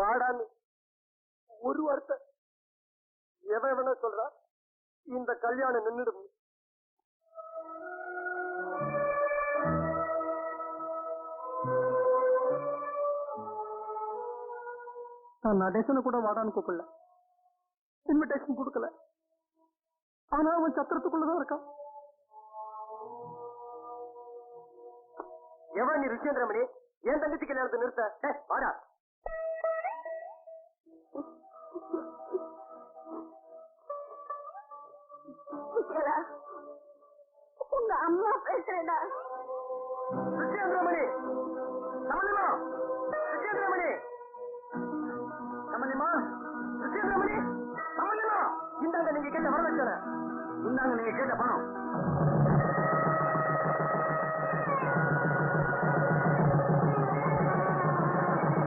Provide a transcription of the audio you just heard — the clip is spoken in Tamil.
வாடான்னு ஒரு வார்த்தை எவன் வேணா சொல்றா, இந்த கல்யாணம் நின்றுடும். நான் நடேசனை கூட வாடான்னு கூப்பிடல, இன்விடேஷன் கொடுக்கல. ஆனா அவன் சத்திரத்துக்குள்ளதான் இருக்கான். எவன் நீ ருச்சேந்திரமணி? ஏன் தங்கச்சி கல்யாணத்தை நிறுத்த? வாடா. உங்க அம்மா பேசுறேடா. ருச்சேந்திரமணி, சமந்திமா, ருச்சேந்திரமணி, சமந்திமா, ருச்சேந்திரமணி, சமந்திமா. இந்தாங்க நீங்க கேட்ட வரதட்சணை, இந்தாங்க நீங்க கேட்ட பணம்.